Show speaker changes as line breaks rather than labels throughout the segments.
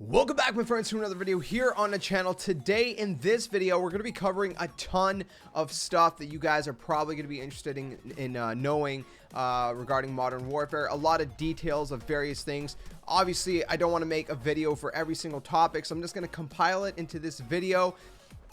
Welcome back, my friends, to another video here on the channel. Today in this video we're going to be covering a ton of stuff that you guys are probably going to be interested in knowing regarding Modern Warfare. A lot of details of various things. Obviously I don't want to make a video for every single topic, so I'm just going to compile it into this video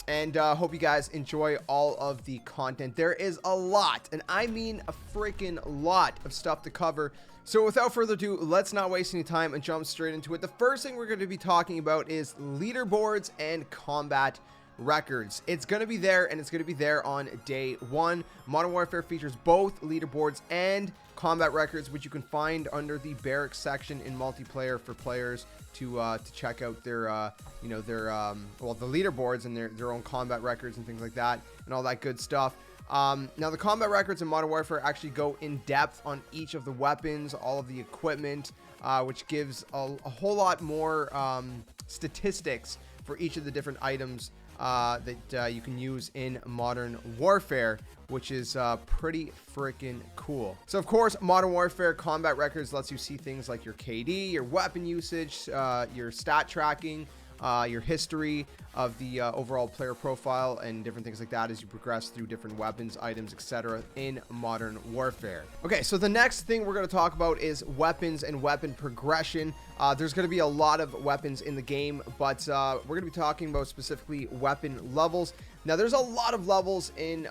and hope you guys enjoy all of the content. There is a lot, and I mean a freaking lot of stuff to cover. So without further ado, let's not waste any time and jump straight into it. The first thing we're going to be talking about is leaderboards and combat records. It's going to be there, and it's going to be there on day one. Modern Warfare features both leaderboards and combat records, which you can find under the barracks section in multiplayer for players to check out their the leaderboards and their own combat records and things like that and all that good stuff. Now the combat records in Modern Warfare actually go in depth on each of the weapons, all of the equipment, which gives a whole lot more statistics for each of the different items that you can use in Modern Warfare, which is pretty freaking cool. So of course, Modern Warfare combat records lets you see things like your KD, your weapon usage, your stat tracking, your history of the overall player profile and different things like that as you progress through different weapons, items, etc. in Modern Warfare. Okay, so the next thing we're going to talk about is weapons and weapon progression. There's going to be a lot of weapons in the game, but we're going to be talking about specifically weapon levels. Now, there's a lot of levels in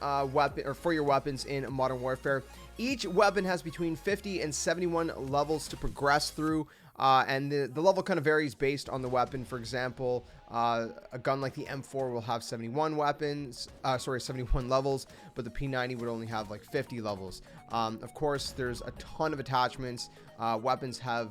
for your weapons in Modern Warfare. Each weapon has between 50 and 71 levels to progress through. And the level kind of varies based on the weapon. For example, a gun like the M4 will have 71 levels, but the P90 would only have like 50 levels. Of course, there's a ton of attachments. Weapons have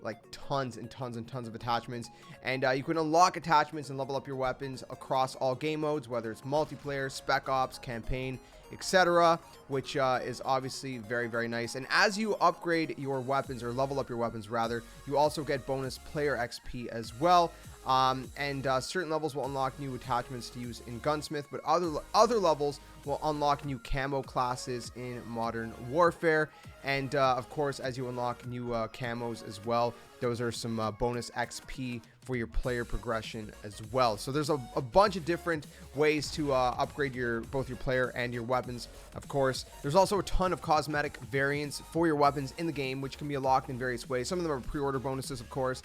like tons and tons and tons of attachments, and you can unlock attachments and level up your weapons across all game modes, whether it's multiplayer, spec ops, campaign, etc., which is obviously very, very nice. And as you upgrade your weapons, or level up your weapons rather, you also get bonus player XP as well. Certain levels will unlock new attachments to use in Gunsmith, but other levels will unlock new camo classes in Modern Warfare. And of course, as you unlock new camos as well, those are some bonus XP for your player progression as well. So there's a bunch of different ways to upgrade both your player and your weapons. Of course, there's also a ton of cosmetic variants for your weapons in the game, which can be unlocked in various ways. Some of them are pre-order bonuses, of course.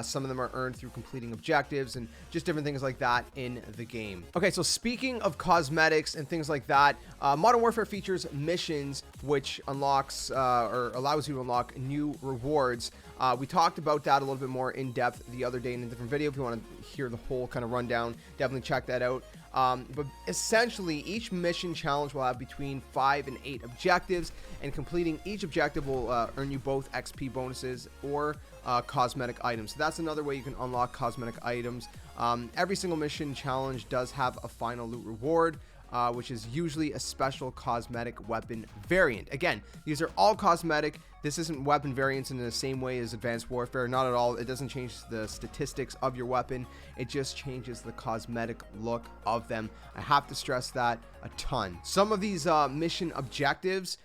Some of them are earned through completing objectives and just different things like that in the game. Okay, so speaking of cosmetics and things like that, Modern Warfare features missions, which unlocks or allows you to unlock new rewards. We talked about that a little bit more in depth the other day in a different video. If you want to hear the whole kind of rundown, definitely check that out. But essentially, each mission challenge will have between 5 and 8 objectives, and completing each objective will earn you both XP bonuses or cosmetic items. So that's another way you can unlock cosmetic items. Every single mission challenge does have a final loot reward, which is usually a special cosmetic weapon variant. Again, these are all cosmetic. This isn't weapon variants in the same way as Advanced Warfare. Not at all. It doesn't change the statistics of your weapon. It just changes the cosmetic look of them. I have to stress that a ton. Some of these mission objectives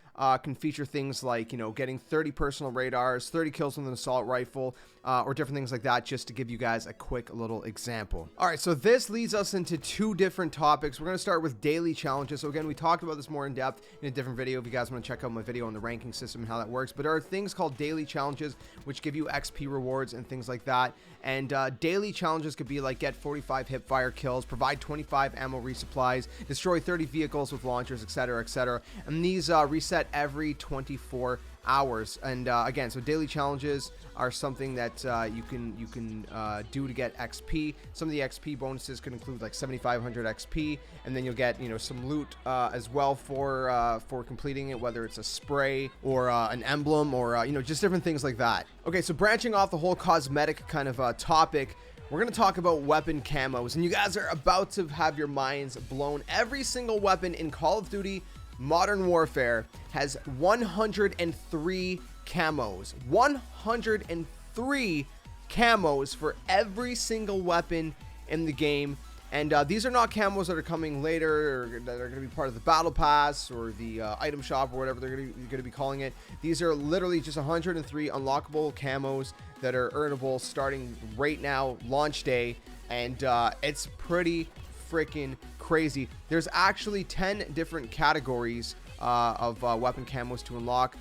can feature things like, getting 30 personal radars, 30 kills with an assault rifle, or different things like that, just to give you guys a quick little example. All right, so this leads us into two different topics. We're going to start with daily challenges. So again, we talked about this more in depth in a different video if you guys want to check out my video on the ranking system and how that works. But there are things called daily challenges, which give you XP rewards and things like that. And daily challenges could be like get 45 hipfire kills, provide 25 ammo resupplies, destroy 30 vehicles with launchers, etc., etc. And these reset every 24 hours. And again, so daily challenges are something that you can do to get XP. Some of the XP bonuses could include like 7,500 XP, and then you'll get some loot as well for completing it, whether it's a spray or an emblem or just different things like that. Okay, so branching off the whole cosmetic kind of topic, we're going to talk about weapon camos, and you guys are about to have your minds blown. Every single weapon in Call of Duty Modern Warfare has 103 camos. 103 camos for every single weapon in the game. And these are not camos that are coming later or that are going to be part of the battle pass or the item shop or whatever they're going to be calling it. These are literally just 103 unlockable camos that are earnable starting right now, launch day. And it's pretty freaking crazy. There's actually 10 different categories of weapon camos to unlock.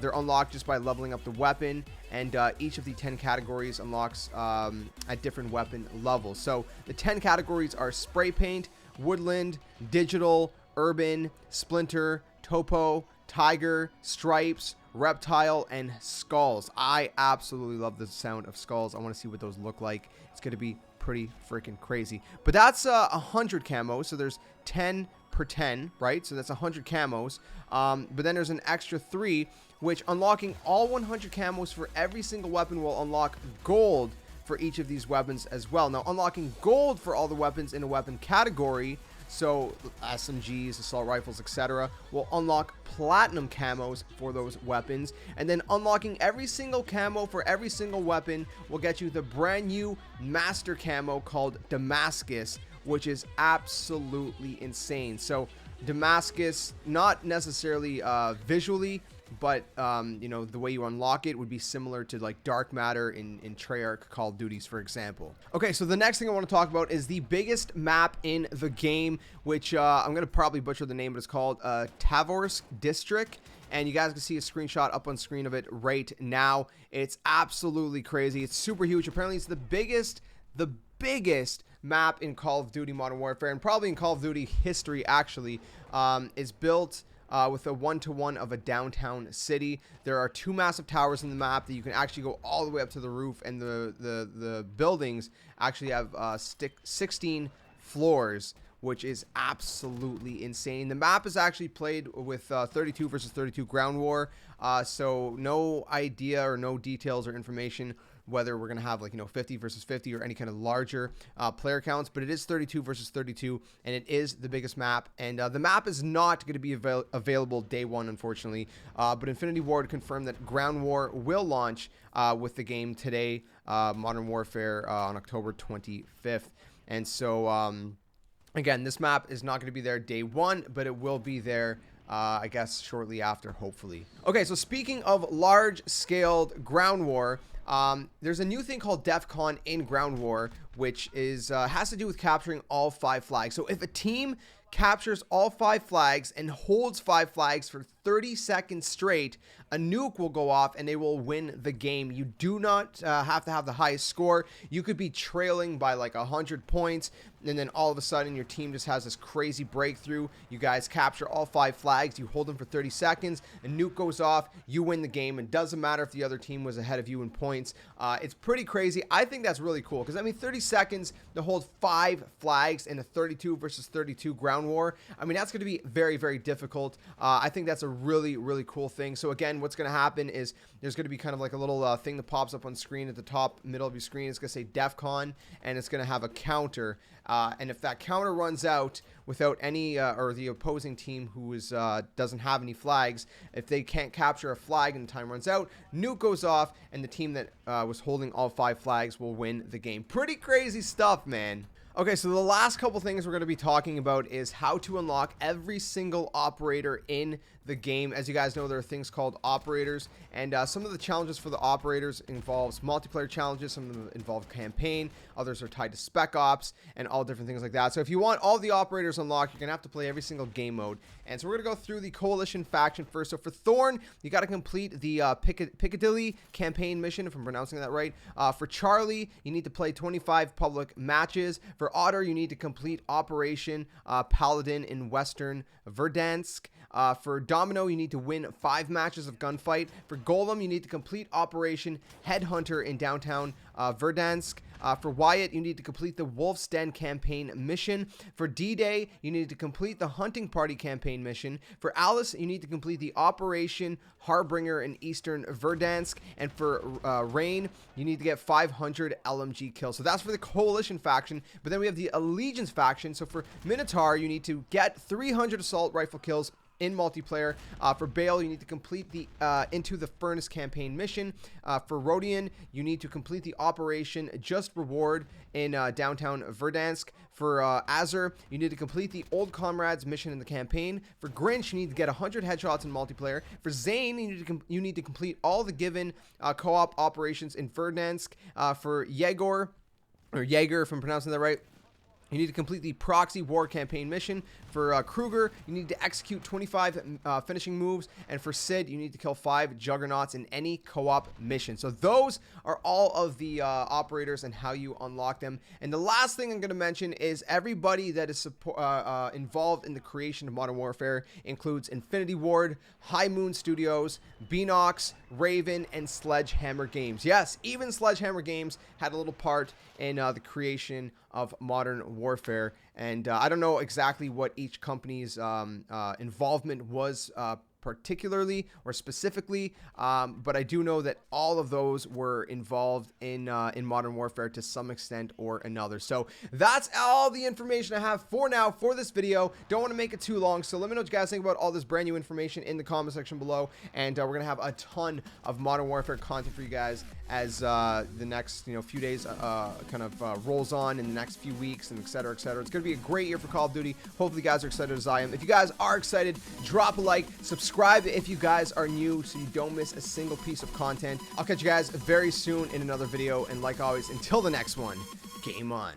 They're unlocked just by leveling up the weapon, and each of the 10 categories unlocks at different weapon levels. So the 10 categories are spray paint, woodland, digital, urban, splinter, topo, tiger, stripes, reptile, and skulls. I absolutely love the sound of skulls. I want to see what those look like. It's going to be pretty freaking crazy. But that's 100 camos, so there's 10 per 10, right? So that's 100 camos. But then there's an extra 3, which unlocking all 100 camos for every single weapon will unlock gold for each of these weapons as well. Now, unlocking gold for all the weapons in a weapon category, so SMGs, assault rifles, etc., will unlock platinum camos for those weapons. And then unlocking every single camo for every single weapon will get you the brand new master camo called Damascus, which is absolutely insane. So Damascus, not necessarily visually, but you know, the way you unlock it would be similar to like dark matter in Treyarch Call of Duties, for example. Okay, so the next thing I want to talk about is the biggest map in the game, which I'm gonna probably butcher the name, but it's called Tavorsk District. And you guys can see a screenshot up on screen of it right now. It's absolutely crazy. It's super huge. Apparently it's the biggest map in Call of Duty Modern Warfare, and probably in Call of Duty history actually. Is built with a 1-to-1 of a downtown city. There are 2 massive towers in the map that you can actually go all the way up to the roof, and the buildings actually have 16 floors, which is absolutely insane. The map is actually played with 32 versus 32 ground war, so no idea or no details or information whether we're going to have, like, you know, 50 versus 50 or any kind of larger player counts, but it is 32 versus 32, and it is the biggest map. And the map is not going to be available day one, unfortunately, but Infinity Ward confirmed that Ground War will launch with the game today, Modern Warfare, on October 25th. And so, again, this map is not going to be there day one, but it will be there, I guess, shortly after, hopefully. Okay, so speaking of large-scaled ground war, there's a new thing called Defcon in Ground War, which is has to do with capturing all 5 flags. So if a team captures all 5 flags and holds 5 flags for 30 seconds straight, a nuke will go off and they will win the game. You do not have to have the highest score. You could be trailing by like 100 points, and then all of a sudden your team just has this crazy breakthrough. You guys capture all 5 flags, you hold them for 30 seconds, a nuke goes off, you win the game. It doesn't matter if the other team was ahead of you in points. It's pretty crazy. I think that's really cool, because I mean, 30 seconds to hold 5 flags in a 32 versus 32 ground war, I mean, that's going to be very, very difficult. I think that's a really, really cool thing. So again, what's going to happen is there's going to be kind of like a little thing that pops up on screen at the top middle of your screen. It's going to say Defcon, and it's going to have a counter. And if that counter runs out without any, or the opposing team who is doesn't have any flags, if they can't capture a flag and the time runs out, nuke goes off, and the team that was holding all 5 flags will win the game. Pretty crazy stuff, man. Okay, so the last couple things we're going to be talking about is how to unlock every single operator in the game. As you guys know, there are things called operators, and some of the challenges for the operators involves multiplayer challenges. Some of them involve campaign, others are tied to spec ops, and all different things like that. So if you want all the operators unlocked, you're gonna have to play every single game mode. And so we're gonna go through the coalition faction first. So for Thorn, you got to complete the Piccadilly campaign mission, if I'm pronouncing that right. For Charlie, you need to play 25 public matches. For Otter, you need to complete Operation Paladin in Western Verdansk. For Domino, you need to win 5 matches of gunfight. For Golem, you need to complete Operation Headhunter in downtown Verdansk. For Wyatt, you need to complete the Wolf's Den campaign mission. For D-Day, you need to complete the Hunting Party campaign mission. For Alice, you need to complete the Operation Harbinger in Eastern Verdansk. And for Rain, you need to get 500 LMG kills. So that's for the Coalition faction. But then we have the Allegiance faction. So for Minotaur, you need to get 300 assault rifle kills in multiplayer. For Bale, you need to complete the Into the Furnace campaign mission. For Rodion, you need to complete the Operation Just Reward in downtown Verdansk. For Azur, you need to complete the Old Comrades mission in the campaign. For Grinch, you need to get 100 headshots in multiplayer. For Zane, you need to complete all the given co-op operations in Verdansk. For Jaeger, if I'm pronouncing that right, you need to complete the Proxy War campaign mission. For Kruger, you need to execute 25 finishing moves. And for Sid, you need to kill 5 Juggernauts in any co-op mission. So those are all of the operators and how you unlock them. And the last thing I'm going to mention is everybody that is involved in the creation of Modern Warfare includes Infinity Ward, High Moon Studios, Beenox, Raven, and Sledgehammer Games. Yes, even Sledgehammer Games had a little part in the creation of Modern Warfare. And I don't know exactly what each company's involvement was particularly or specifically, but I do know that all of those were involved in Modern Warfare to some extent or another. So that's all the information I have for now for this video. Don't want to make it too long, so let me know what you guys think about all this brand new information in the comment section below, and we're gonna have a ton of Modern Warfare content for you guys as the next few days kind of rolls on in the next few weeks, and etc. etc. It's gonna be a great year for Call of Duty. Hopefully you guys are excited as I am. If you guys are excited, drop a like, subscribe if you guys are new so you don't miss a single piece of content. I'll catch you guys very soon in another video, and like always, until the next one, game on.